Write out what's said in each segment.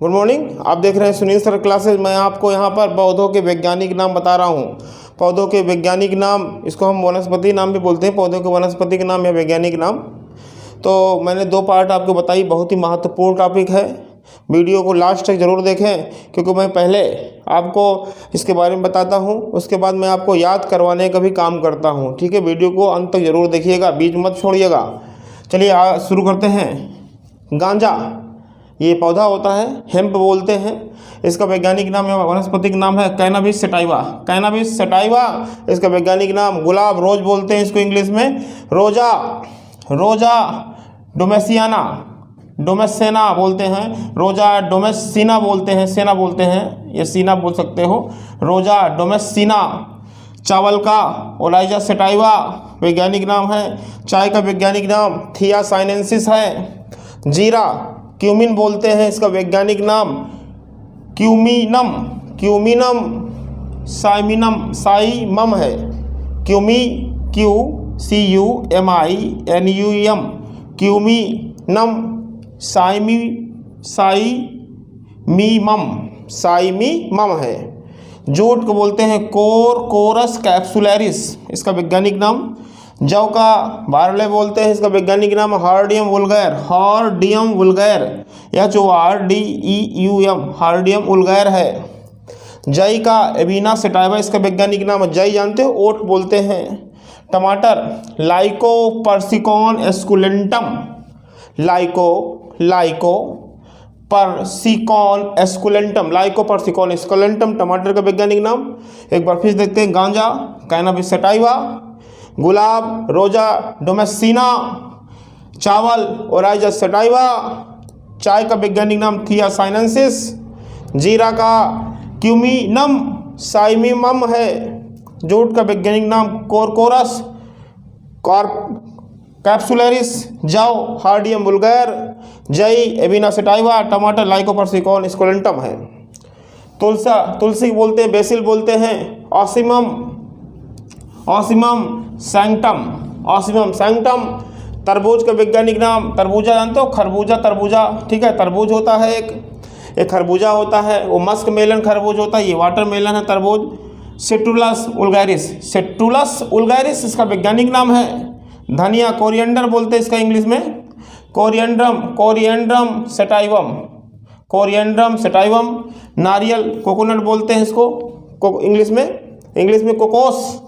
Good morning. आप देख रहे हैं सुनील सर क्लासेज। मैं आपको यहाँ पर पौधों के वैज्ञानिक नाम बता रहा हूँ। पौधों के वैज्ञानिक नाम, इसको हम वनस्पति नाम भी बोलते हैं, पौधों के वनस्पति के नाम या वैज्ञानिक नाम। तो मैंने 2 पार्ट आपको बताई, बहुत ही महत्वपूर्ण टॉपिक है। वीडियो को लास्ट तक ज़रूर देखें, क्योंकि मैं पहले आपको इसके बारे में बताता हूँ, उसके बाद मैं आपको याद करवाने का भी काम करता हूँ। ठीक है, वीडियो को अंत तक ज़रूर देखिएगा, बीच मत छोड़िएगा। चलिए शुरू करते हैं। गांजा ये पौधा होता है, हेम्प बोलते हैं। इसका वैज्ञानिक नाम या वनस्पतिक नाम है कैनाबिस सटाइवा। कैनाबिस सटाइवा इसका वैज्ञानिक नाम। गुलाब, रोज बोलते हैं इसको इंग्लिश में, रोजा, रोजा डोमेसियाना, डोमेसेना बोलते हैं। रोजा डोमेसिना बोलते हैं, सेना बोलते हैं, ये सीना बोल सकते हो। रोजा डोमेसिना। चावल का ओलाइजा सटाइवा वैज्ञानिक नाम है। चाय का वैज्ञानिक नाम थियासाइनेंसिस है। जीरा क्यूमिन बोलते हैं, इसका वैज्ञानिक नाम क्यूमिनम, क्यूमिनम साइमिनम, साइमम है। QCUMINUM, क्यूमिनम साइमीमम है। जूट को बोलते हैं कोरकोरस कैप्सुलैरिस, इसका वैज्ञानिक नाम। जौ का बारले बोलते हैं, इसका वैज्ञानिक नाम हार्डियम वुल्गैर, हार्डियम वुल्गैर, HORDEUM, हार्डियम वुल्गैर है। जई का एविना सटाइवा इसका वैज्ञानिक नाम है। जई जानते हो, ओट बोलते हैं। टमाटर लाइकोपर्सिकॉन एस्कुलेंटम, लाइकोपर्सिकॉन एस्कुलेंटम, लाइकोपर्सिकॉन एस्कुलेंटम टमाटर का वैज्ञानिक नाम। एक बार फिर देखते हैं। गांजा कैनाबिस सटाइवा, गुलाब रोजा डोमेसिना, चावल ओलाइजा सटाइवा, चाय का वैज्ञानिक नाम थियासाइनेंसिस, जीरा का क्यूमिनम साइमिमम है। जूट का वैज्ञानिक नाम कोरकोरस कैप्सुलैरिस, जौ हार्डियम वुल्गैर, जई एविना सटाइवा, टमाटर लाइकोपर्सिकॉन एस्कुलेंटम है। तुलसी बोलते हैं, बेसिल बोलते हैं, ऑसिमम सैंक्टम, ऑसिमम सैंक्टम। तरबूज का वैज्ञानिक नाम, तरबूजा जानते हो, खरबूजा, तरबूजा, ठीक है। तरबूज होता है एक खरबूजा होता है, वो मस्क मेलन खरबूज होता है, ये वाटर मेलन है तरबूज। सेटुलस वुल्गैरिस, सेटुलस वुल्गैरिस इसका वैज्ञानिक नाम है। धनिया कोरिएंडर बोलते हैं इसका इंग्लिश में, coriandrum, coriandrum sativum, coriandrum sativum. नारियल कोकोनट बोलते हैं इसको इंग्लिश में कोकोस,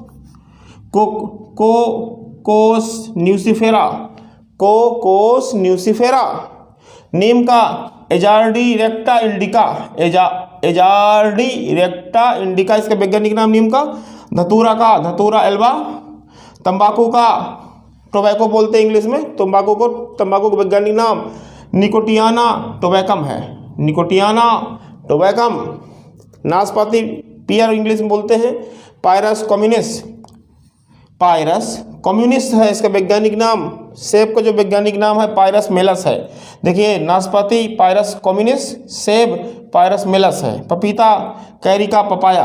कोकोस न्यूसिफेरा, कोकोस न्यूसिफेरा। नीम का एजार्डी रेक्टा इंडिका, एजार्डी रेक्टा इंडिका इसका वैज्ञानिक नाम नीम का। धतूरा का धतूरा एल्बा। तंबाकू का टोबैको बोलते हैं इंग्लिश में, तंबाकू का वैज्ञानिक नाम निकोटियाना टोबैकम है, निकोटियाना टोबैकम। नाशपाती पियर इंग्लिश में बोलते हैं, पायरस कम्युनिस, पायरस कम्युनिस्ट है इसका वैज्ञानिक नाम। सेब का जो वैज्ञानिक नाम है पायरस मेलस है। देखिए, नाशपाती पायरस कम्युनिस्ट, सेब पायरस मेलस है। पपीता कैरिका पपाया,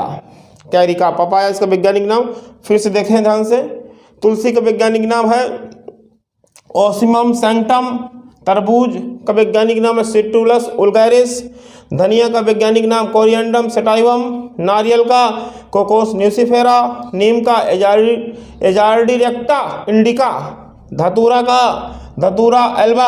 कैरिका पपाया इसका वैज्ञानिक नाम। फिर से देखें ध्यान से। तुलसी का वैज्ञानिक नाम है ऑसिमम सैंक्टम। तरबूज का वैज्ञानिक नाम है सेटुलस वुल्गैरिस। धनिया का वैज्ञानिक नाम कोरिएंड्रम सटाइवम। नारियल का कोकोस न्यूसिफेरा। नीम का एजार्डी रेक्टा इंडिका। धतूरा का धतूरा एल्बा।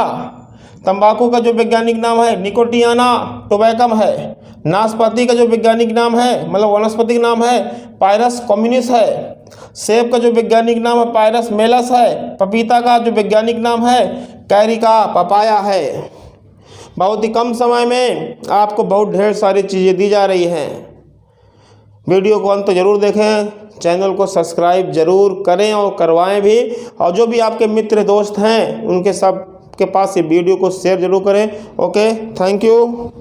तंबाकू का जो वैज्ञानिक नाम है निकोटियाना टोबैकम है। नाशपाती का जो वैज्ञानिक नाम है, मतलब वनस्पतिक नाम है, पायरस कम्युनिस है। सेब का जो वैज्ञानिक नाम है पायरस मेलस है। पपीता का जो वैज्ञानिक नाम है कैरिका पपाया है। बहुत ही कम समय में आपको बहुत ढेर सारी चीज़ें दी जा रही हैं। वीडियो को अंत तक जरूर देखें, चैनल को सब्सक्राइब जरूर करें और करवाएं भी। और जो भी आपके मित्र दोस्त हैं उनके सब के पास ये वीडियो को शेयर जरूर करें। Okay, thank you.